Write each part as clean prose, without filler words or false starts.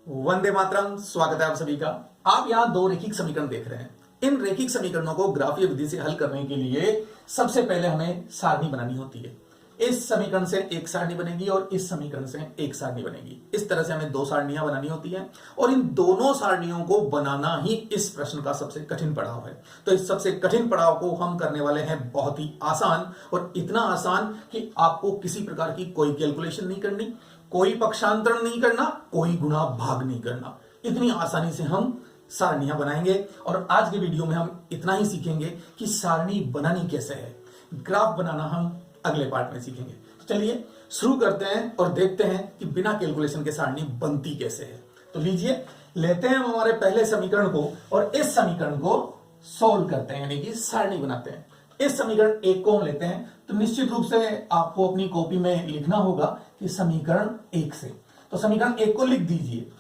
वंदे मातरम। स्वागत है आप सभी का। आप यहाँ दो रेखिक समीकरण देख रहे हैं। इन रेखिक समीकरणों को ग्राफीय विधि से हल करने के लिए सबसे पहले हमें सारणी बनानी होती है। इस समीकरण से एक सारणी बनेगी और इस समीकरण से एक सारणी बनेगी। इस तरह से हमें दो सारणियां बनानी होती हैं और इन दोनों सारणियों को बनाना ही इस प्रश्न का सबसे कठिन पड़ाव है। तो इस सबसे कठिन पड़ाव को हम करने वाले हैं बहुत ही आसान, और इतना आसान कि आपको किसी प्रकार की कोई कैलकुलेशन नहीं करनी, कोई पक्षांतरण नहीं करना, कोई गुणा भाग नहीं करना। इतनी आसानी से हम सारणियां बनाएंगे। और आज के वीडियो में हम इतना ही सीखेंगे कि सारणी बनानी कैसे है। ग्राफ बनाना हम अगले पार्ट में सीखेंगे। तो चलिए शुरू करते हैं और देखते हैं कि बिना कैलकुलेशन के सारणी बनती कैसे है। तो लीजिए, लेते हैं हम हमारे पहले समीकरण को और इस समीकरण को सोल्व करते हैं, यानी कि सारणी बनाते हैं। इस समीकरण एक को हम लेते हैं, तो निश्चित रूप से आपको अपनी कॉपी में लिखना होगा कि समीकरण एक से। तो समीकरण एक को लिख दीजिए,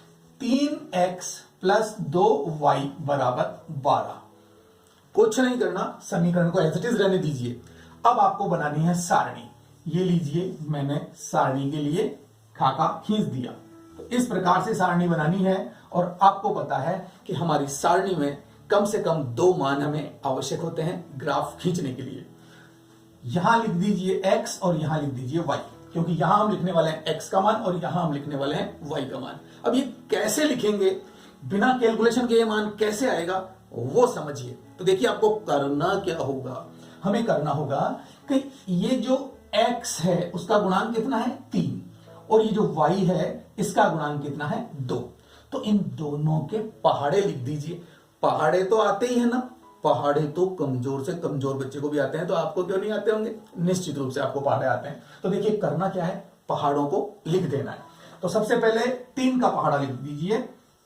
3x + 2y = 12। कुछ नहीं करना, समीकरण को एज इट इज रहने दीजिए। अब आपको बनानी है सारणी। ये लीजिए, मैंने सारणी के लिए खाका खींच दिया। तो इस प्रकार से सारणी बनानी है। और आपको पता है कि हमारी सारणी में कम से कम दो मान हमें आवश्यक होते हैं ग्राफ खींचने के लिए। यहां लिख दीजिए x और यहां लिख दीजिए y, क्योंकि यहां हम लिखने वाले हैं x का मान और यहां हम लिखने वाले हैं y का मान। अब ये कैसे लिखेंगे, बिना कैलकुलेशन के ये मान कैसे आएगा वो समझिए। तो देखिए, आपको करना क्या होगा, हमें करना होगा कि ये जो x है उसका गुणांक कितना है 3, और ये जो y है इसका गुणांक कितना है 2। तो इन दोनों के पहाड़े लिख दीजिए। पहाड़े तो आते ही है ना, पहाड़े तो कमजोर से कमजोर बच्चे को भी आते हैं, तो आपको क्यों नहीं आते होंगे? निश्चित रूप से आपको पहाड़े आते हैं। तो देखिए, करना क्या है, पहाड़ों को लिख देना है। तो सबसे पहले 3 का पहाड़ा लिख दीजिए।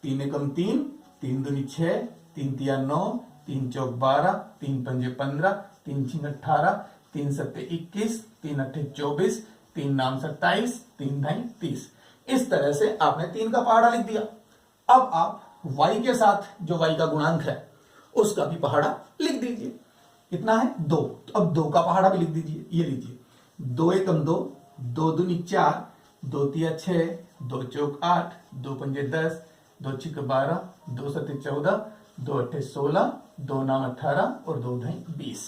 3 एकम 3, 3 दूनी 6, 3 तिया 9, 3 चौक 12, 3 पंजे 15, 3 छिंग 18, 3 सत्ते 21, 3 अट्ठे 24, 3 नाम 27, 3 ढाई 30। इस तरह से आपने 3 का पहाड़ा लिख दिया। अब आप y के साथ जो y का गुणांक है उसका भी पहाड़ा लिख दीजिए। कितना है 2। तो अब 2 का पहाड़ा भी लिख दीजिए। ये लीजिए, 2 एकम 2, 2 दूनी 4, 2 तिया 6, 2 चौक 8, 2 पंजे 10, 2 छिक 12, 2 सत्ते 14, 2 अट्ठे 16, 2 नाम 18 और 2 ढाई 20।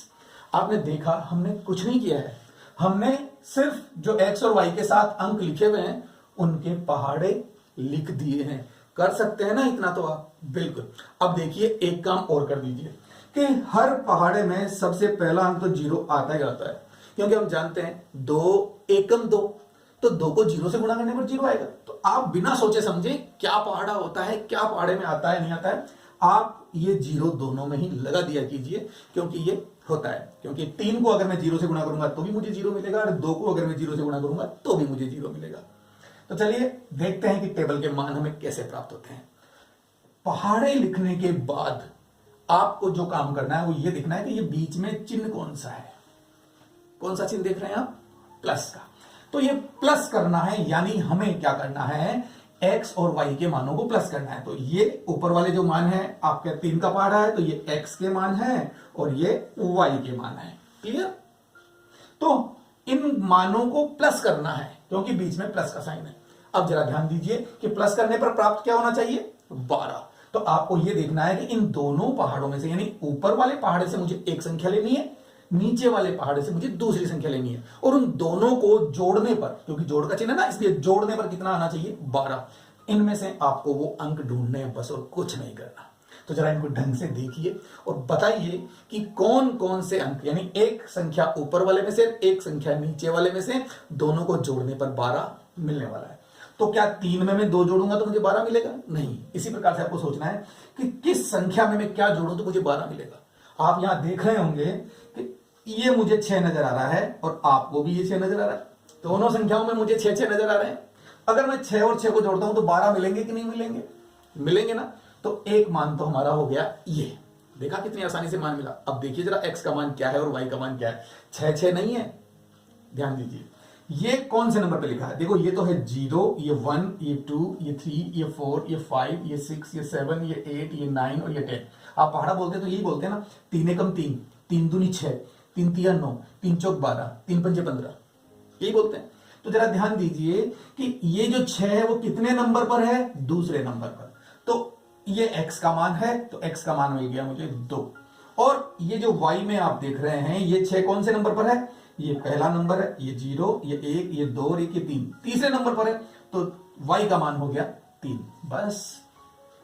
आपने देखा, हमने कुछ नहीं किया है, हमने सिर्फ जो x और y के साथ अंक लिखे हुए हैं उनके पहाड़े लिख दिए हैं। कर सकते हैं ना इतना तो आप? बिल्कुल। अब देखिए, एक काम और कर दीजिए कि हर पहाड़े में सबसे पहला अंक तो 0 आता ही आता है, क्योंकि हम जानते हैं 2 एकम 2, तो 2 को 0 से गुणा करने पर 0 आएगा। तो आप बिना सोचे समझे क्या पहाड़ा होता है, क्या पहाड़े में आता है नहीं आता है, आप ये 0 दोनों में ही लगा दिया कीजिए, क्योंकि ये होता है। क्योंकि 3 को अगर मैं 0 से गुणा करूंगा तो भी मुझे 0 मिलेगा, और 2 को अगर मैं 0 से गुणा करूंगा तो भी मुझे 0 मिलेगा। तो चलिए देखते हैं कि टेबल के मान हमें कैसे प्राप्त होते हैं। पहाड़े लिखने के बाद आपको जो काम करना है वो ये देखना है कि ये बीच में चिन्ह कौन सा है। कौन सा चिन्ह देख रहे हैं आप? प्लस का। तो ये प्लस करना है, यानी हमें क्या करना है, x और y के मानों को प्लस करना है। तो ये ऊपर वाले जो मान है आपके 3 का पहाड़ा है, तो ये x के मान है और ये y के मान है। क्लियर? तो इन मानों को प्लस करना है, क्योंकि बीच में प्लस का साइन है। अब जरा ध्यान दीजिए कि प्लस करने पर प्राप्त क्या होना चाहिए, 12। तो आपको यह देखना है कि इन दोनों पहाड़ों में से, यानी ऊपर वाले पहाड़े से मुझे एक संख्या लेनी है, नीचे वाले पहाड़े से मुझे दूसरी संख्या लेनी है, और उन दोनों को जोड़ने पर, क्योंकि जोड़ का चिन्ह है ना, इसलिए जोड़ने पर कितना आना चाहिए, 12। इनमें से आपको वो अंक ढूंढने हैं बस, और कुछ नहीं करना। तो जरा इनको ढंग से देखिए और बताइए कि कौन कौन से अंक, यानी एक संख्या ऊपर वाले में से, एक संख्या नीचे वाले में से, दोनों को जोड़ने पर 12 मिलने वाला है। तो क्या 3 में मैं 2 जोड़ूंगा तो मुझे 12 मिलेगा? नहीं। इसी प्रकार से आपको सोचना है कि किस संख्या में मैं क्या जोड़ूं तो मुझे 12 मिलेगा। आप यहां देख रहे होंगे कि ये मुझे 6 नजर आ रहा है और आपको भी ये 6 नजर आ रहा है। दोनों संख्याओं में मुझे 6 नजर आ रहे हैं। अगर मैं 6 और 6 को जोड़ता हूं तो 12 मिलेंगे कि नहीं मिलेंगे? मिलेंगे ना। तो एक मान तो हमारा हो गया ये। देखा कितनी आसानी से मान मिला। अब देखिए जरा x का मान क्या है और y का मान क्या है। 6 नहीं है, ध्यान दीजिए। ये कौन से नंबर पे लिखा है? देखो, ये तो है 0, ये 1, ये 2, ये 3, ये 4, ये 5, ये 6, ये 7, ये 8, ये 9 और ये 10। आप पहाड़ा बोलते हैं तो यही बोलते हैं ना, 3 एकम 3 दूनी 6, 3 तिया 9, 3 चौक 12, 3 पंजे 15, यही बोलते हैं। तो जरा ध्यान दीजिए कि ये जो 6 है वो कितने नंबर पर है, दूसरे नंबर पर। तो ये x का मान है, तो x का मान मिल गया मुझे 2। और ये जो y में आप देख रहे हैं ये 6 कौन से नंबर पर है, ये पहला नंबर है, ये 0, ये 1, ये 2 और ये 3 तीसरे नंबर पर है, तो y का मान हो गया 3। बस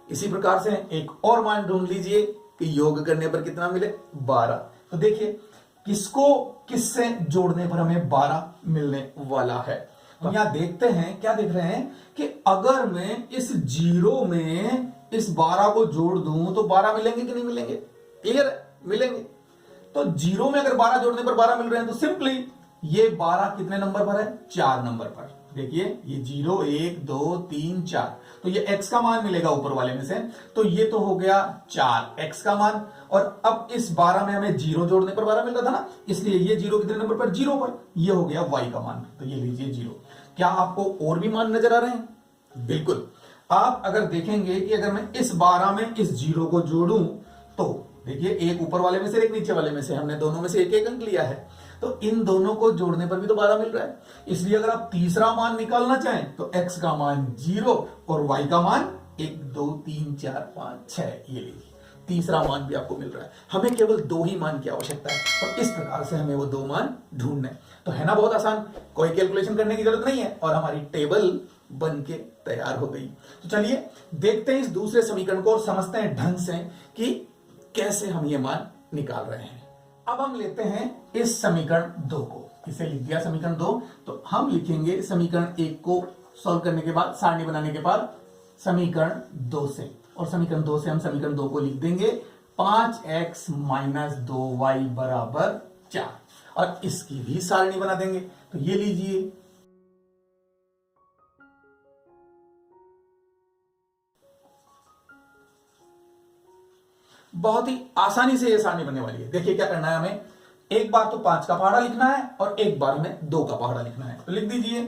इसी प्रकार से एक और मान ढूंढ लीजिए कि योग करने पर कितना मिले, 12। तो देखिए किसको किससे जोड़ने पर हमें 12 मिलने वाला है। हम यहां देखते हैं, क्या देख रहे हैं कि अगर मैं इस 0 में इस 12 को जोड़ दूं तो 12 मिलेंगे कि नहीं मिलेंगे, क्लियर है, मिलेंगे। तो 0 में अगर 12 जोड़ने पर 12 मिल रहे हैं तो सिंपली ये 12 कितने नंबर पर है, 4 नंबर पर। देखिए ये 0, 1, 2, 3, 4, तो ये x का मान मिलेगा ऊपर वाले में से, तो ये तो हो गया 4x का मान। और अब इस 12 में हमें 0 जोड़ने पर 12 मिल रहा था ना, इसलिए ये 0 कितने नंबर पर, 0 पर, ये हो गया y का मान। तो ये लीजिए 0। क्या आपको और भी मान नजर आ रहे हैं? बिल्कुल। आप अगर देखेंगे कि अगर मैं इस 12 में इस 0 को जोड़ूं तो देखिए एक ऊपर वाले में से एक नीचे वाले में से, हमने दोनों में से एक एक अंक लिया है, तो इन दोनों को जोड़ने पर भी तो 12 मिल रहा है। इसलिए अगर आप तीसरा मान निकालना चाहें तो x का मान 0 और y का मान 1, 2, 3, 4, 5, 6, ये लीजिए तीसरा मान भी आपको मिल रहा है। हमें केवल 2 ही मान की आवश्यकता है और इस प्रकार से हमें वो 2 मान ढूंढने। तो है ना बहुत आसान, कोई कैलकुलेशन करने की जरूरत नहीं है और हमारी टेबल बन के तैयार हो गई। तो चलिए देखते हैं इस दूसरे समीकरण को और समझते हैं ढंग से कि कैसे हम ये मान निकाल रहे हैं। अब हम लेते हैं इस समीकरण 2 को, इसे लिख दिया समीकरण 2, तो हम लिखेंगे समीकरण 1 को सॉल्व करने के बाद, सारणी बनाने के बाद समीकरण 2 से, और समीकरण 2 से हम समीकरण 2 को लिख देंगे 5x - 2y बराबर 4, और इसकी भी सारणी बना देंगे। तो ये लीजिए, बहुत ही आसानी से ये सारणी बनने वाली है। देखिए क्या करना है हमें, एक बार तो 5 का पहाड़ा लिखना है और एक बार में 2 का पहाड़ा लिखना है। तो लिख दीजिए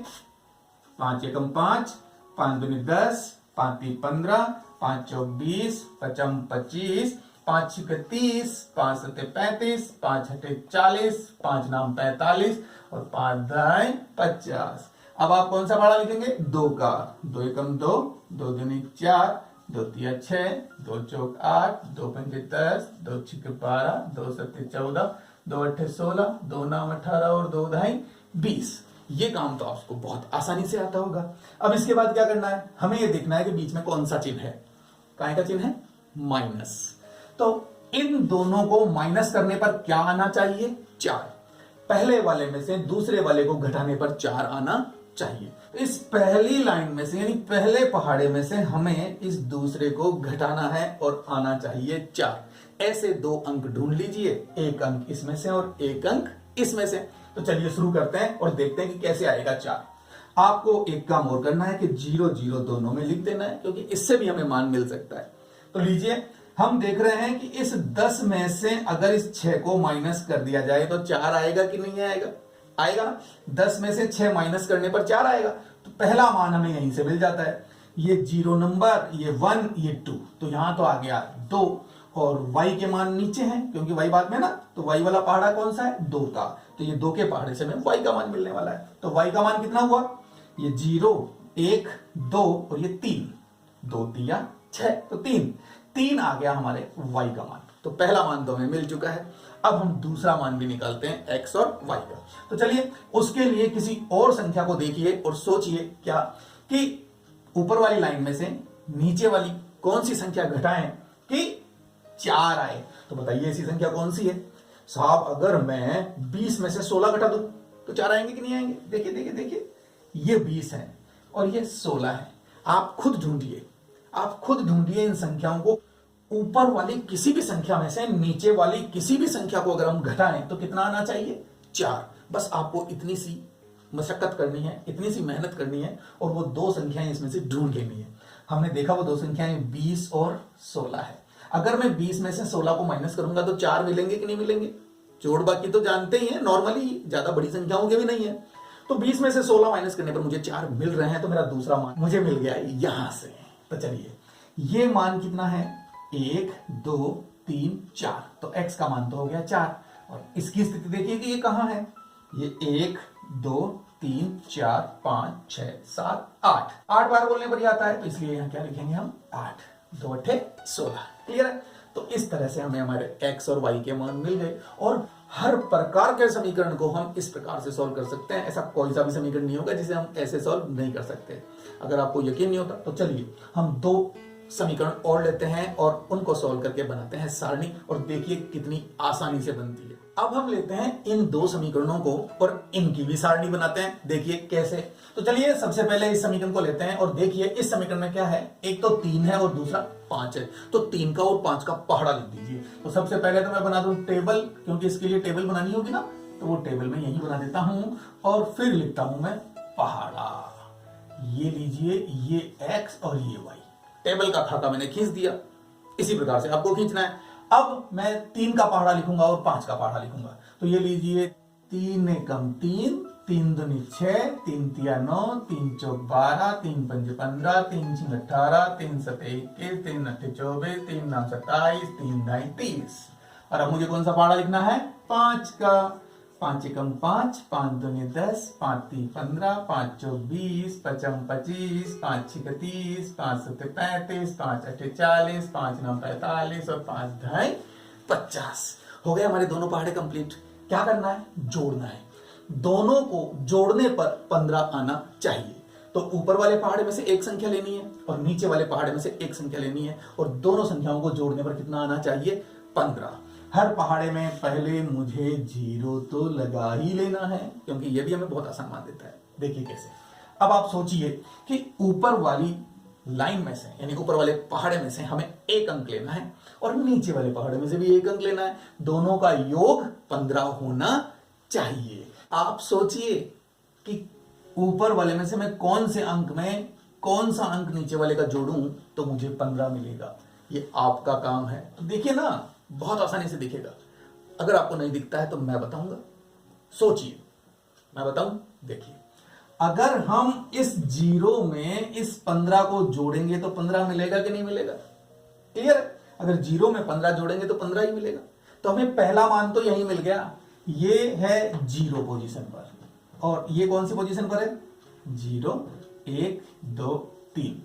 5 एकम 5, 5 दूनी 10, 5 3 15, 5 चौक 20, 5 25, 5 6 30, 5 7 35, 5 8 40, 5 9 45 और 5 दाएं 50। अब आप कौन सा पहाड़ा लिखेंगे, 2 का। 2 एकम 2, 2 दूनी 4, 2 तिया 6, 2 चौक 8, 2 पंजे 10, 2 छक्के 12, 2 सत्ते 14, 2 अट्ठे 16, 2 9 18 और 2 ढाई 20। ये काम तो आपको बहुत आसानी से आता होगा। अब इसके बाद क्या करना है, हमें ये देखना है कि बीच में कौन सा चिन्ह है, काय का चिन्ह है, माइनस। तो इन दोनों को माइनस करने पर क्या आना चाहिए, 4। पहले वाले में से दूसरे वाले को घटाने पर 4 आना चाहिए। तो इस पहली लाइन में से यानी पहले पहाड़े में से हमें इस दूसरे को घटाना है और आना चाहिए 4। ऐसे 2 अंक ढूंढ लीजिए, एक अंक इसमें से और एक अंक इसमें से। तो चलिए शुरू करते हैं और देखते हैं कि कैसे आएगा 4। आपको एक काम और करना है कि 0 0 दोनों में लिख देना है, क्योंकि इससे भी हमें मान मिल सकता है। तो लीजिए, हम देख रहे हैं कि इस 10 में से अगर इस 6 को माइनस कर दिया जाए तो 4 आएगा कि नहीं आएगा, आएगा ना। 10 में से 6 माइनस करने पर 4 आएगा। तो पहला मान हमें यहीं से मिल जाता है, ये 0 नंबर, ये 1, ये 2, तो यहां तो आ गया 2 और y के मान नीचे हैं क्योंकि y बाद में ना, तो y वाला पहाड़ा कौन सा है, 2 का। तो ये 2 के पहाड़े से हमें y का मान मिलने वाला है। तो y का मान कितना हुआ, ये 0, 1, 2 और ये 3, 2 तिया 6, तो 3 आ गया हमारे y का मान। तो पहला मान तो हमें मिल चुका है। अब हम दूसरा मान भी निकालते हैं x और y का। तो चलिए उसके लिए किसी और संख्या को देखिए और सोचिए क्या कि ऊपर वाली लाइन में से नीचे वाली कौन सी संख्या घटाएं कि 4 आए। तो बताइए ऐसी संख्या कौन सी है साहब। अगर मैं 20 में से 16 घटा दूं तो 4 आएंगे कि नहीं आएंगे। देखिए देखिए देखिए, ये 20 है और ये 16 है। आप खुद ढूंढिए इन संख्याओं को। ऊपर वाली किसी भी संख्या में से नीचे वाली किसी भी संख्या को अगर हम घटाएं तो कितना आना चाहिए, 4। बस आपको इतनी सी मशक्कत करनी है, इतनी सी मेहनत करनी है और वो 2 संख्याएं इसमें से ढूंढ लेनी है। हमने देखा वो 2 संख्याएं 20 और 16 है। अगर मैं 20 में से 16 को माइनस करूंगा तो 4 मिलेंगे कि नहीं मिलेंगे। जोड़ बाकी तो जानते ही हैं, नॉर्मली ज्यादा बड़ी संख्याओं के भी नहीं है। तो 20 में से 16 माइनस करने पर मुझे 4 मिल रहे हैं, तो मेरा दूसरा मान मुझे मिल गया यहां से। तो चलिए, ये मान कितना है, 1 2 3 4, तो x का मान तो हो गया 4। और इसकी स्थिति देखिए कि ये कहां है, ये 1 2 3 4 5 6 7 8 8 बार बोलने पर ही आता है, तो इसलिए यहाँ क्या लिखेंगे हम 8 2 8 16। क्लियर है? तो इस तरह से हमें हमारे x और y के मान मिल गए और हर प्रकार के समीकरण को हम इस प्रकार से सॉल्व कर सकते हैं। ऐसा कोई सा भी समीकरण नहीं होगा जिसे हम ऐसे सॉल्व नहीं कर सकते। अगर आपको यकीन नहीं होता तो चलिए हम 2 समीकरण और लेते हैं और उनको सॉल्व करके बनाते हैं सारणी, और देखिए कितनी आसानी से बनती है। अब हम लेते हैं इन 2 समीकरणों को और इनकी भी सारणी बनाते हैं, देखिए कैसे। तो चलिए सबसे पहले इस समीकरण को लेते हैं और देखिए इस समीकरण में क्या है, एक तो 3 है और दूसरा 5 है, तो 3 का और 5 का पहाड़ा लिख दीजिए। तो सबसे पहले तो मैं बना दूं टेबल, क्योंकि इसके लिए टेबल बनानी होगी ना, तो वो टेबल में यही बना देता हूं और फिर लिखता हूं मैं पहाड़ा। ये लीजिए, ये x और ये y। टेबल का खाका मैंने खींच दिया, इसी प्रकार से आपको खींचना है। अब मैं 3 का पहाड़ा लिखूंगा और 5 का पहाड़ा लिखूंगा। तो ये लीजिए 3 एकम 3, 3 दूनी 6, 3 तिया 9, 3 चौक 12, 3 पंजे 15, 3 छिंग 18, 3 सते 21, 3 अट्ठे 24, 3 9 27, 3 ढाई 30। और अब मुझे कौन सा पहाड़ा लिखना है, 5 का। 5 एकम 5, 5 दूनी 10, 5 तीन 15, 5 चौक 20, 5 25, 5 छिक 30, 5 सते 35, 5 अट्ठे 40, 5 9 45 और 5 ढाई 50। हो गए हमारे दोनों पहाड़े कंप्लीट। क्या करना है, जोड़ना है। दोनों को जोड़ने पर 15 आना चाहिए। तो ऊपर वाले पहाड़े में से एक संख्या लेनी है और नीचे वाले पहाड़े में से एक संख्या लेनी है, और दोनों संख्याओं को जोड़ने पर कितना आना चाहिए, 15। हर पहाड़े में पहले मुझे 0 तो लगा ही लेना है, क्योंकि यह भी हमें बहुत आसान मान देता है। देखिए कैसे। अब आप सोचिए कि ऊपर वाली लाइन में से, यानी ऊपर वाले पहाड़े में से हमें 1 अंक लेना है और नीचे वाले पहाड़े में से भी 1 अंक लेना है। दोनों का योग 15 होना चाहिए। आप सोचिए कि ऊपर वाले में से मैं कौन से अंक में कौन सा अंक नीचे वाले का जोड़ूं तो मुझे 15 मिलेगा। ये आपका काम है। तो देखिए ना, बहुत आसानी से दिखेगा। अगर आपको नहीं दिखता है तो मैं बताऊंगा, सोचिए, मैं बताऊं। देखिए, अगर हम इस 0 में इस 15 को जोड़ेंगे तो 15 मिलेगा कि नहीं मिलेगा? क्लियर? अगर 0 में 15 जोड़ेंगे तो 15 ही मिलेगा। तो हमें पहला मान तो यही मिल गया। ये है 0 पोजीशन पर, और ये कौन सी पोजीशन पर है, 0 1 2 3,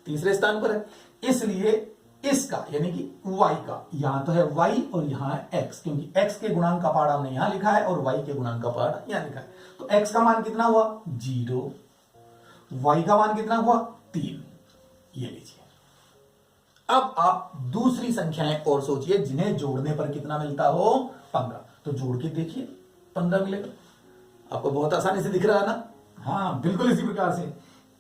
तीसरे स्थान पर है। इसलिए इसका यानी कि y का, यहां तो है y और यहां है x, क्योंकि x के गुणांक का पहाड़ा हमने यहां लिखा है और y के गुणांक का पहाड़ा यहां लिखा है। तो x का मान कितना हुआ, 0, y का मान कितना हुआ, 3। ये लीजिए। अब आप दूसरी संख्याएं और सोचिए जिन्हें जोड़ने पर कितना मिलता हो, 15। तो जोड़ के देखिए, 15 मिलेगा। आपको बहुत आसानी से दिख रहा है ना? हाँ, बिल्कुल इसी प्रकार से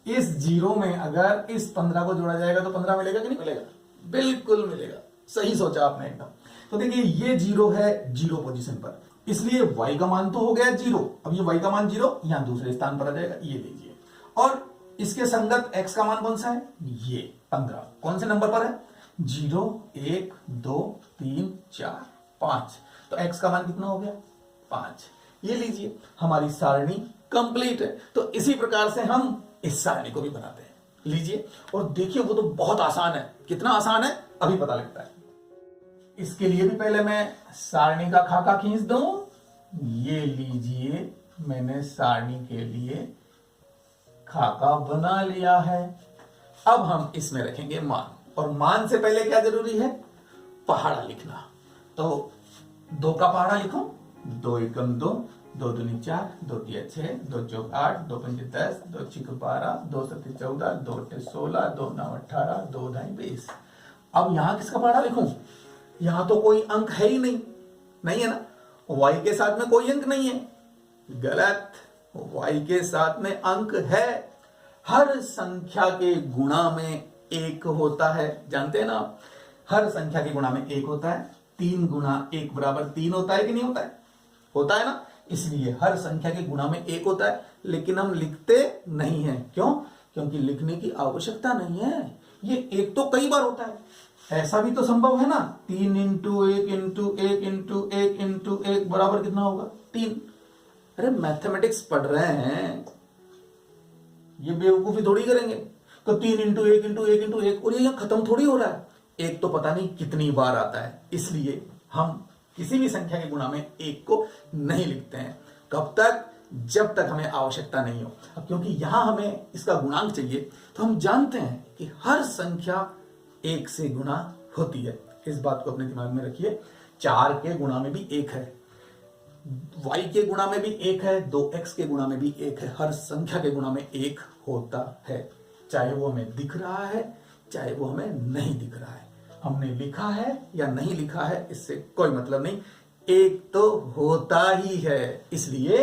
इस 0 में अगर इस 15 को जोड़ा जाएगा तो 15 मिलेगा कि नहीं मिलेगा? बिल्कुल मिलेगा। सही सोचा आपने एकदम। तो देखिए, ये 0 है 0 पोजीशन पर, इसलिए y का मान तो हो गया 0। अब ये y का मान 0 यहां दूसरे स्थान पर आ जाएगा, ये लीजिए। और इसके संगत x का मान कौन सा है, ये 15। कौन से नंबर पर है, 0 1 2 3 4 5। तो x का मान कितना हो गया, 5। ये लीजिए, हमारी सारणी कंप्लीट है। तो इसी प्रकार से हम इस सारणी को भी बनाते हैं। लीजिए और देखिए, वो तो बहुत आसान है। कितना आसान है अभी पता लगता है। इसके लिए भी पहले मैं सारणी का खाका खींच दूं। ये लीजिए, मैंने सारणी के लिए खाका बना लिया है। अब हम इसमें रखेंगे मान, और मान से पहले क्या जरूरी है, पहाड़ा लिखना। तो 2 का पहाड़ा लिखो, 2 एकम 2, 2 दूनी 4, 2 तिया 6, 2 चौक 8, 2 पंजे 10, 2 छिक 12, 2 सत्ते 14, 2 अट्ठे 16, 2 9 18, 2 ढाई 20। अब यहां किसका पहाड़ा लिखूं? यहां तो कोई अंक है ही नहीं, नहीं है ना? y के साथ में कोई अंक नहीं है। गलत, y के साथ में अंक है। हर संख्या के गुणा में 1 होता है, जानते हैं ना? हर संख्या के गुणा में 1 होता है। 3 गुणा 1 बराबर 3 होता है कि नहीं होता है? होता है ना? इसलिए हर संख्या के गुणा में 1 होता है, लेकिन हम लिखते नहीं हैं। क्यों? क्योंकि लिखने की आवश्यकता नहीं है। ये 1 तो कई बार होता है, ऐसा भी तो संभव है ना। 3 इंटू 1 इंटू 1 इंटू 1 इंटू 1 बराबर कितना होगा, 3। अरे मैथमेटिक्स पढ़ रहे हैं, ये बेवकूफी थोड़ी करेंगे। तो 3 इंटू 1 इंटू 1 इंटू 1, और ये खत्म थोड़ी हो रहा है। 1 तो पता नहीं कितनी बार आता है, इसलिए हम किसी भी संख्या के गुणा में 1 को नहीं लिखते हैं। कब तक? जब तक हमें आवश्यकता नहीं हो। अब क्योंकि यहां हमें इसका गुणांक चाहिए, तो हम जानते हैं कि हर संख्या 1 से गुणा होती है। इस बात को अपने दिमाग में रखिए। 4 के गुणा में भी 1 है, y के गुणा में भी 1 है, 2x के गुणा में भी 1 है। हर संख्या के गुणा में 1 होता है, चाहे वो हमें दिख रहा है चाहे वो हमें नहीं दिख रहा है। हमने लिखा है या नहीं लिखा है इससे कोई मतलब नहीं, 1 तो होता ही है। इसलिए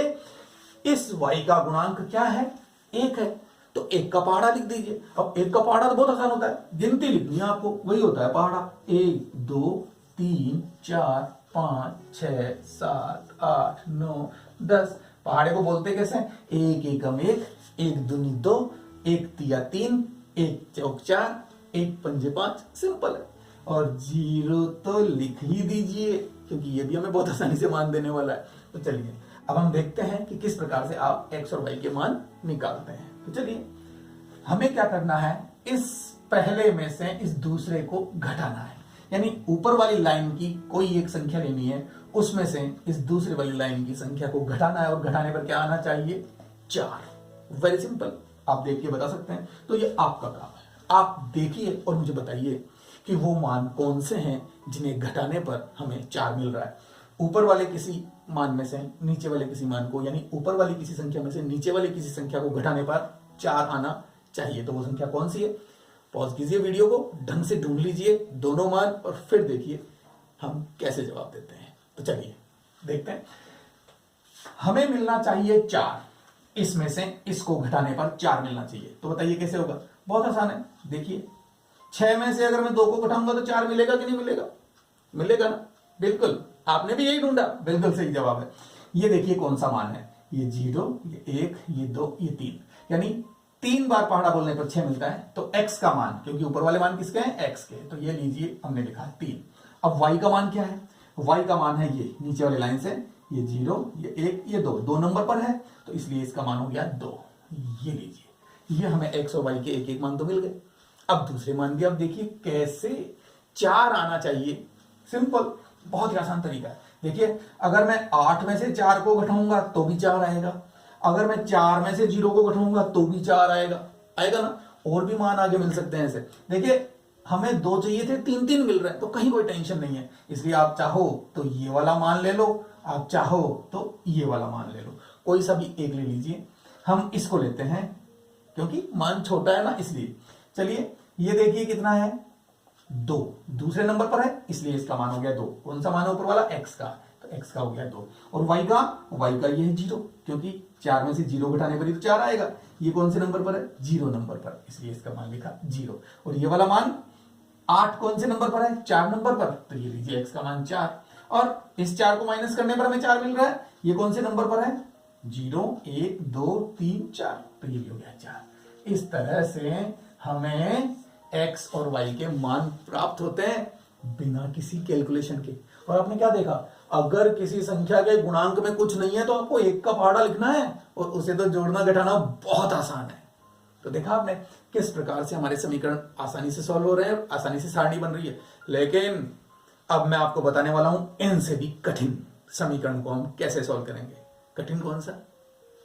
इस y का गुणांक क्या है? 1 है, तो 1 का पहाड़ा लिख दीजिए। अब 1 का पहाड़ा तो बहुत आसान होता है, गिनती लिखनी है आपको, वही होता है पहाड़ा। 1 2 3 4 5 6 7 8 9 10। पहाड़े को बोलते कैसे? 1 एकम 1, 1 दूनी 2, 1 तिया 3, 1 चौक 4, 1 पंजे 5। सिंपल है। और 0 तो लिख ही दीजिए, क्योंकि ये भी हमें बहुत आसानी से मान देने वाला है। तो चलिए अब हम देखते हैं कि किस प्रकार से आप x और y के मान निकालते हैं। तो चलिए हमें क्या करना है, इस पहले में से इस दूसरे को घटाना है। यानी ऊपर वाली लाइन की कोई एक संख्या लेनी है, उसमें से इस दूसरे वाली लाइन की संख्या को घटाना है, और घटाने पर क्या आना चाहिए? 4। वेरी सिंपल, आप देख के बता सकते हैं। तो ये आपका काम है, आप देखिए और मुझे बताइए कि वो मान कौन से हैं जिन्हें घटाने पर हमें 4 मिल रहा है। ऊपर वाले किसी मान में से नीचे वाले किसी मान को, यानी ऊपर वाली किसी संख्या में से नीचे वाली किसी संख्या को घटाने पर 4 आना चाहिए। तो वो संख्या कौन सी है? पॉज कीजिए वीडियो को, ढंग से ढूंढ लीजिए दोनों मान, और फिर देखिए हम कैसे जवाब देते हैं। तो चलिए देखते हैं। हमें मिलना चाहिए 4, इसमें से इसको घटाने पर 4 मिलना चाहिए। तो बताइए कैसे होगा? बहुत आसान है। देखिए 6 में से अगर मैं 2 को घटाऊंगा तो 4 मिलेगा कि नहीं मिलेगा? मिलेगा ना? बिल्कुल, आपने भी यही ढूंढा, बिल्कुल सही जवाब है। ये देखिए कौन सा मान है, ये 0, ये 1, ये 2, ये 3, यानी 3 बार पहाड़ा बोलने पर 6 मिलता है। तो x का मान, क्योंकि ऊपर वाले मान किसके हैं? x के, तो ये लीजिए हमने लिखा है 3। अब y का मान क्या है? y का मान है ये नीचे वाली लाइन से, ये 0, ये 1, ये 2 नंबर पर है, तो इसलिए इसका मान हो गया 2। ये लीजिए, ये हमें x और y के एक एक मान तो मिल गए। अब दूसरे मान भी, अब देखिए कैसे 4 आना चाहिए। सिंपल, बहुत ही आसान तरीका है। देखिए अगर मैं 8 में से 4 को घटाऊंगा तो भी 4 आएगा, अगर मैं 4 में से 0 को घटाऊंगा तो भी 4 आएगा, आएगा ना? और भी मान आगे मिल सकते हैं ऐसे। देखिए हमें 2 चाहिए थे, 3 मिल रहे हैं, तो कहीं कोई टेंशन नहीं है। इसलिए आप चाहो तो ये वाला मान ले लो, आप चाहो तो ये वाला मान ले लो, कोई सा भी एक ले लीजिए। हम इसको लेते हैं क्योंकि मान छोटा है ना, इसलिए। चलिए ये देखिए कितना है? 2 दूसरे नंबर पर है, इसलिए इसका मान हो गया 2। कौन सा मान है ऊपर वाला? x का, तो x का हो गया 2। और y का ये है 0, क्योंकि 4 में से 0 घटाने पर ही तो 4 आएगा। ये कौन से नंबर पर है? 0 नंबर पर, इसलिए इसका मान लिखा 0। और ये वाला मान 8 कौन से नंबर पर है? 4 नंबर पर, तो ये लीजिए x का मान 4। और इस 4 को माइनस करने पर हमें 4 मिल रहा है। ये कौन से नंबर पर है? 0 1 2 3 4, तो ये भी हो गया 4। इस तरह से हमें x और y के मान प्राप्त होते हैं बिना किसी कैलकुलेशन के। और आपने क्या देखा? अगर किसी संख्या के गुणांक में कुछ नहीं है तो आपको 1 का पहाड़ा लिखना है, और उसे तो जोड़ना घटाना बहुत आसान है। तो देखा आपने किस प्रकार से हमारे समीकरण आसानी से सॉल्व हो रहे हैं, आसानी से सारणी बन रही है। लेकिन अब मैं आपको बताने वाला हूं इनसे भी कठिन समीकरण को हम कैसे सॉल्व करेंगे। कठिन कौन सा?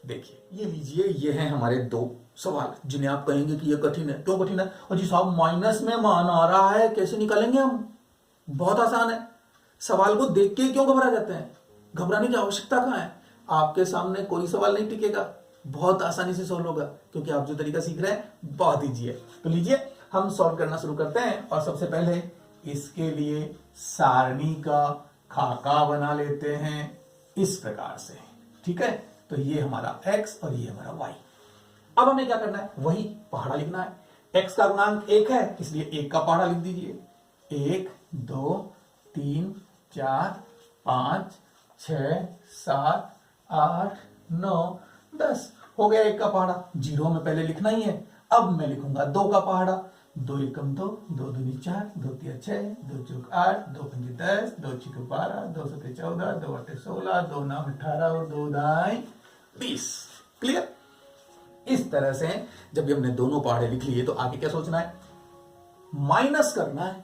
देखिए ये लीजिए, ये हैं हमारे 2 सवाल जिन्हें आप कहेंगे कि ये कठिन है। क्यों कठिन है? और जी साहब माइनस में मान आ रहा है, कैसे निकालेंगे हम? बहुत आसान है। सवाल को देख के क्यों घबरा जाते हैं? घबराने की आवश्यकता कहां है? आपके सामने कोई सवाल नहीं टिकेगा, बहुत आसानी से सॉल्व होगा, क्योंकि आप जो तरीका सीख रहे हैं बहुत ईजी है। तो लीजिए हम सॉल्व करना शुरू करते हैं। और सबसे पहले इसके लिए सारणी का खाका बना लेते हैं इस प्रकार से, ठीक है? तो ये हमारा x और ये हमारा y। अब हमें क्या करना है? वही पहाड़ा लिखना है। x का गुणांक 1 है, इसलिए 1 का पहाड़ा लिख दीजिए। 1 2 3 4 5 6 7 8 9 10 हो गया 1 का पहाड़ा। 0 में पहले लिखना ही है। अब मैं लिखूंगा 2 का पहाड़ा। 2 एकम 2, 2 दूनी 4, 2 तिया 6, 2 चौक 8, 2 पंजे 10, 2 छिके 12, 2 सते 14, 2 अट्ठे 16, 2 9 18 और 2 दाएं 20। क्लियर? इस तरह से जब हमने दोनों पहाड़े लिख लिए तो आगे क्या सोचना है? माइनस करना है।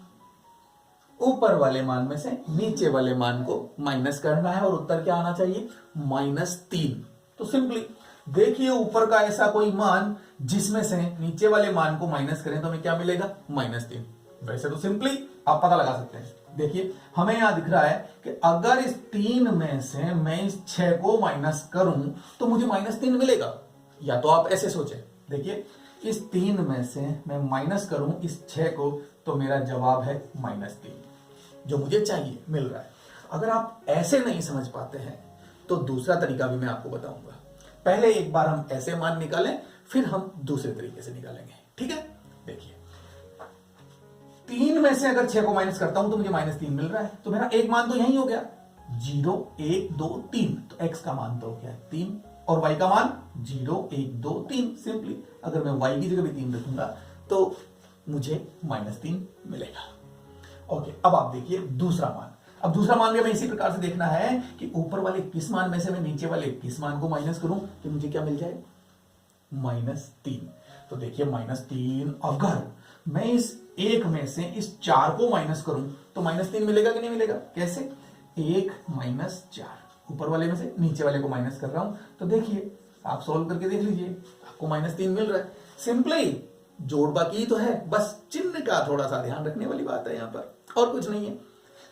ऊपर वाले मान में से नीचे वाले मान को माइनस करना है, और उत्तर क्या आना चाहिए? -3। तो सिंपली देखिए ऊपर का ऐसा कोई मान जिसमें से नीचे वाले मान को माइनस करें तो हमें क्या मिलेगा, -3। वैसे तो सिंपली आप पता लगा सकते हैं। देखिए हमें यहां दिख रहा है कि अगर इस 3 में से मैं इस 6 को माइनस करूं तो मुझे -3 मिलेगा। या तो आप ऐसे सोचें, देखिए इस 3 में से मैं माइनस करूं इस 6 को तो मेरा जवाब है -3, जो मुझे चाहिए मिल रहा है। अगर आप ऐसे नहीं समझ पाते हैं तो दूसरा तरीका भी मैं आपको बताऊंगा। पहले एक बार हम ऐसे मान निकालें, फिर हम दूसरे तरीके से निकालेंगे, ठीक है। देखिए 3 में से अगर 6 को माइनस करता हूं तो मुझे -3 मिल रहा है, तो मेरा एक मान तो यही हो गया 0 1 2 3। तो x का मान तो हो गया 3 और y का मान 0 1 2 3। सिंपली अगर मैं y की जगह भी 3 रखूंगा तो मुझे -3 मिलेगा। ओके, अब आप देखिए दूसरा मान। अब दूसरा मान भी हमें इसी प्रकार से देखना है कि ऊपर वाले किस मान में से मैं नीचे वाले किस मान को माइनस करूं कि मुझे क्या मिल जाए, -3। तो देखिए -3 अगर मैं इस 1 में से इस 4 को माइनस करूं तो -3 मिलेगा कि नहीं मिलेगा। कैसे, 1 - 4 ऊपर वाले में से नीचे वाले को माइनस कर रहा हूं। तो देखिए आप सॉल्व करके देख लीजिए, आपको -3 मिल रहा है। सिंपली जोड़ बाकी तो है, बस चिन्ह का थोड़ा सा ध्यान रखने वाली बात है यहां पर, और कुछ नहीं है।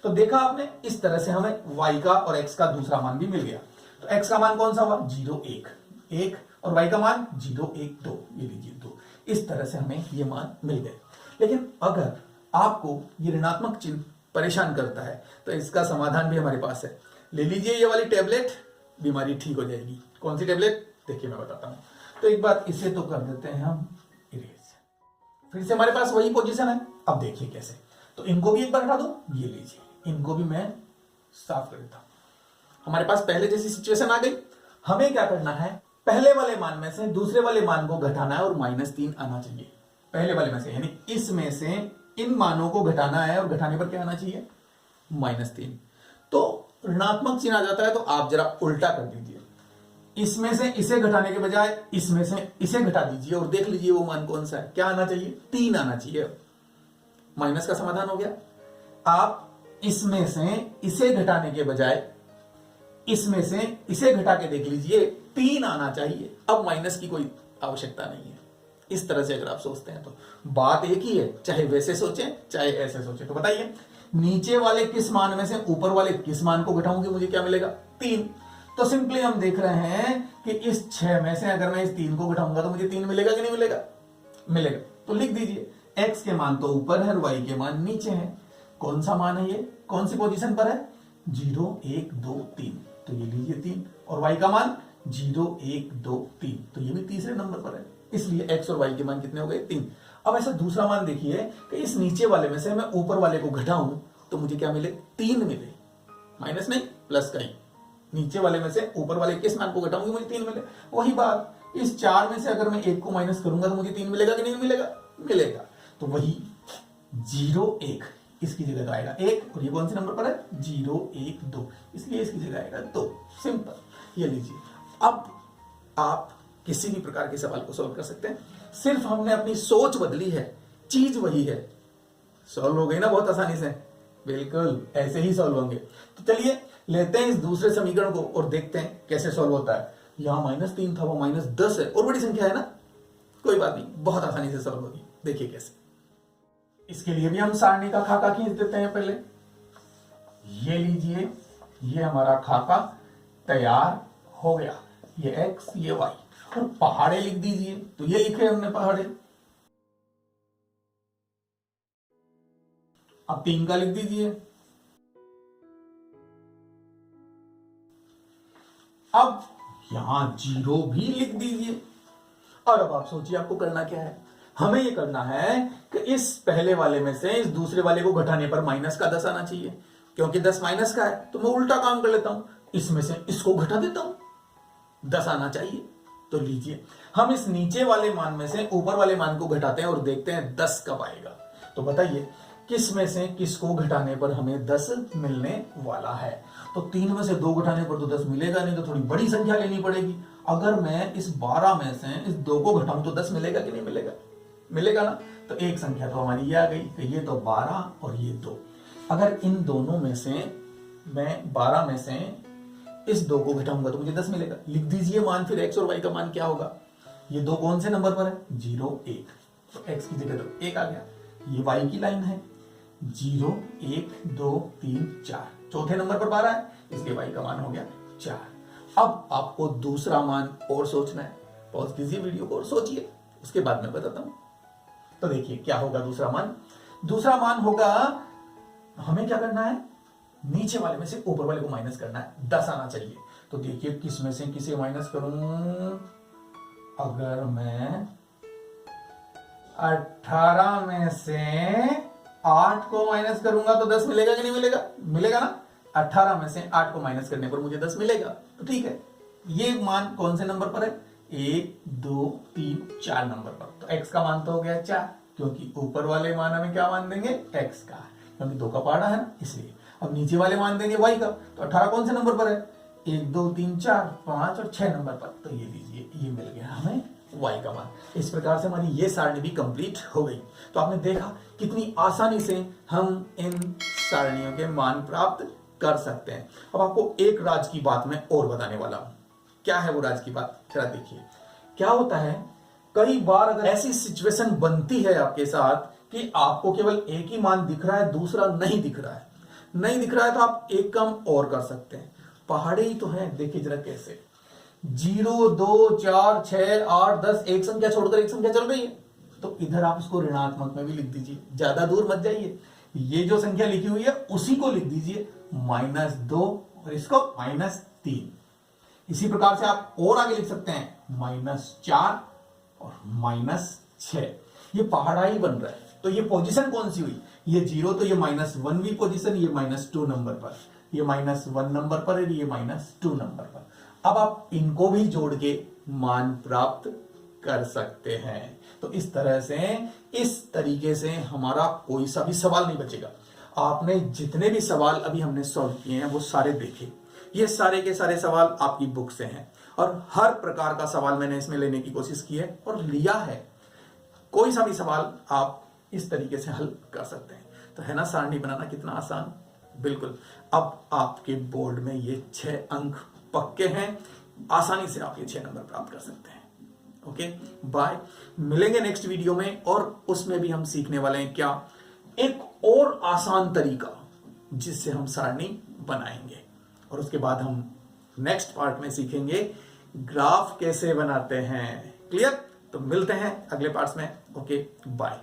तो देखा आपने, इस तरह से हमें y का और x का दूसरा मान भी मिल गया। तो x का मान कौन सा हुआ, 0 1 और y का मान 0 1 2। ये लीजिए 2। इस तरह से हमें ये मान मिल गए। लेकिन अगर आपको ये ऋणात्मक चिन्ह परेशान करता है तो इसका समाधान भी हमारे पास है। ले लीजिए ये वाली टेबलेट, बीमारी ठीक हो जाएगी। कौन सी टेबलेट, देखिए मैं बताता हूं। तो एक बार इसे तो कर देते हैं हम इरेज, फिर से हमारे पास वही पोजीशन है। अब देखिए कैसे, तो इनको भी एक बार हटा दो, ये लीजिए इनको भी मैं साफ कर देता हूं। हमारे पास पहले जैसी सिचुएशन आ गई। हमें क्या करना है, पहले वाले मान में से दूसरे वाले मान को घटाना है और -3 आना चाहिए। पहले वाले में से यानी इसमें से इन मानों को घटाना है और घटाने पर क्या आना चाहिए, -3। तो ऋणात्मक चिन्ह आ जाता है, तो आप जरा उल्टा कर दीजिए। इसमें से इसे घटाने के बजाय इसमें से इसे घटा दीजिए और देख लीजिए वो मान कौन सा है। क्या आना चाहिए, 3 आना चाहिए। माइनस का समाधान हो गया। आप इसमें से इसे घटाने के बजाय इसमें से इसे घटा के देख लीजिए, 3 आना चाहिए। अब माइनस की कोई आवश्यकता नहीं है। इस तरह से अगर आप सोचते हैं तो बात एक ही है, चाहे वैसे सोचें चाहे ऐसे सोचें। तो बताइए नीचे वाले किस मान में से ऊपर वाले किस मान को घटाऊंगे, मुझे क्या मिलेगा, 3। तो सिंपली हम देख रहे हैं कि इस 6 में से अगर मैं इस 3 को घटाऊंगा तो मुझे 3 मिलेगा कि नहीं मिलेगा, मिलेगा। तो लिख दीजिए x के मान तो ऊपर है और y के मान नीचे है। कौन सा मान है ये, कौन सी पोजीशन पर है, 0 1 2 3। तो ये लीजिए 3 और y का मान 0 1 2 3। तो ये भी तीसरे नंबर पर है, इसलिए x और y के मान कितने हो गए, 3। अब ऐसा दूसरा मान देखिए कि इस नीचे वाले में से मैं ऊपर वाले को घटाऊं तो मुझे क्या मिले, 3 मिले। माइनस नहीं प्लस का ही, नीचे वाले में से ऊपर वाले किस मान को घटाऊंगी मुझे 3 मिले। वही बात, इस 4 में से अगर मैं 1 को माइनस करूंगा तो मुझे 3 मिलेगा कि नहीं मिलेगा, मिलेगा। तो वही 0 1 इसकी जगह आएगा 1 और ये कौन से नंबर पर है, 0 1 2, इसलिए इसकी जगह आएगा 2। सिंपल, ये लीजिए। अब आप किसी भी प्रकार के सवाल को सॉल्व कर सकते हैं, सिर्फ हमने अपनी सोच बदली है, चीज वही है। सॉल्व हो गई ना बहुत आसानी से, बिल्कुल ऐसे ही सॉल्व होंगे। तो चलिए लेते हैं इस दूसरे समीकरण को और देखते हैं कैसे सॉल्व होता है। यहां -3 था, वो -10 है और बड़ी संख्या है ना, कोई बात नहीं, बहुत आसानी से सॉल्व होगी। देखिए कैसे। इसके लिए भी हम सारणी का खाका खींच देते हैं। पहले ये लीजिए, ये हमारा खाका तैयार हो गया। ये x ये y और पहाड़े लिख दीजिए। तो ये लिखे हमने पहाड़े। अब 3 का लिख दीजिए। अब यहां 0 भी लिख दीजिए। और अब आप सोचिए आपको करना क्या है। हमें ये करना है कि इस पहले वाले में से इस दूसरे वाले को घटाने पर माइनस का 10 आना चाहिए, क्योंकि 10 माइनस का है। तो मैं उल्टा काम कर लेता हूं, इसमें से इसको घटा देता हूं, 10 आना चाहिए। तो लीजिए, हम इस नीचे वाले मान में से ऊपर वाले मान को घटाते हैं और देखते हैं 10 कब आएगा। तो बताइए किस में से किसको घटाने पर हमें 10 मिलने वाला है। तो 3 में से 2 घटाने पर तो 10 मिलेगा नहीं, तो थोड़ी बड़ी संख्या लेनी पड़ेगी। अगर मैं इस 12 में से इस 2 को घटाऊं तो 10 मिलेगा कि नहीं मिलेगा, मिलेगा ना। तो एक संख्या तो हमारी ये आ गई कि ये तो 12 और ये 2। अगर इन दोनों में से मैं 12 में से इस 2 को घटाऊंगा तो मुझे 10 मिलेगा। लिख दीजिए मान फिर x और y का मान क्या होगा। ये 2 कौन से नंबर पर है, 0 1, तो x की जगह तो 1 आ गया। ये y की लाइन है 0 1 2 3 4, चौथे नंबर पर 12 है, इसलिए y का मान हो गया 4। अब आपको दूसरा मान और सोचना है, पॉज कीजिए वीडियो को और सोचिए, उसके बाद मैं बताता हूं। तो देखिए क्या होगा दूसरा मान। दूसरा मान होगा, हमें क्या करना है, नीचे वाले में से ऊपर वाले को माइनस करना है, 10 आना चाहिए। तो देखिए किस में से किसे माइनस करूं। अगर मैं 18 में से 8 को माइनस करूंगा तो 10 मिलेगा कि नहीं मिलेगा, मिलेगा ना। 18 में से 8 को माइनस करने पर मुझे 10 मिलेगा, तो ठीक है। ये मान कौन से नंबर पर है, 1 2 3 4 नंबर पर। तो x का मान तो हो गया 4, क्योंकि ऊपर वाले मान हमें क्या मान देंगे, x का, क्योंकि 2 का पहाड़ा है ना, इसलिए। अब नीचे वाले मान देंगे y का, तो 18 कौन से नंबर पर है, 1 2 3 4 5 और 6 नंबर पर। तो ये लीजिए, ये मिल गया हमें y का मान। इस प्रकार से हमारी ये सारणी भी कंप्लीट हो गई। तो आपने देखा कितनी आसानी से हम इन सारणियों के मान प्राप्त कर सकते हैं। अब आपको एक राज की बात मैं और बताने वाला हूं। क्या है वो राज की बात, जरा देखिए। क्या होता है, कई बार अगर ऐसी सिचुएशन बनती है आपके साथ कि आपको केवल एक ही मान दिख रहा है, दूसरा नहीं दिख रहा है, नहीं दिख रहा है, तो आप एक काम और कर सकते हैं। पहाड़े ही तो है, देखिए जरा कैसे, 0 2 4 6 8 10, एक संख्या छोड़कर एक संख्या चल रही है, तो इधर आप उसको ऋणात्मक में भी लिख दीजिए, ज्यादा दूर मत जाइए। ये जो संख्या लिखी हुई है उसी को लिख दीजिए -2 और इसको -3। इसी प्रकार से आप और आगे लिख सकते हैं -4 और -6। ये पहाड़ा ही बन रहा है। तो ये पोजीशन कौन सी हुई, ये 0, तो ये -1 पोजीशन, ये -2 नंबर पर, ये -1 नंबर पर है, ये -2 नंबर पर। अब आप इनको भी जोड़ के मान प्राप्त कर सकते हैं। तो इस तरह से, इस तरीके से हमारा कोई सा भी सवाल नहीं बचेगा। आपने जितने भी सवाल अभी हमने सॉल्व किए हैं वो सारे देखे, ये सारे के सारे सवाल आपकी बुक से हैं और हर प्रकार का सवाल मैंने इसमें लेने की कोशिश की है और लिया है। कोई सा भी सवाल आप इस तरीके से हल कर सकते हैं। तो है ना सारणी बनाना कितना आसान, बिल्कुल। अब आपके बोर्ड में ये 6 अंक पक्के हैं, आसानी से आप ये 6 नंबर प्राप्त कर सकते हैं। Okay, bye. मिलेंगे नेक्स्ट वीडियो में और उसमें भी हम सीखने वाले हैं क्या, एक और आसान तरीका जिससे हम सारणी बनाएंगे, और उसके बाद हम नेक्स्ट पार्ट में सीखेंगे ग्राफ कैसे बनाते हैं। क्लियर? तो मिलते हैं अगले पार्ट्स में। Okay, bye.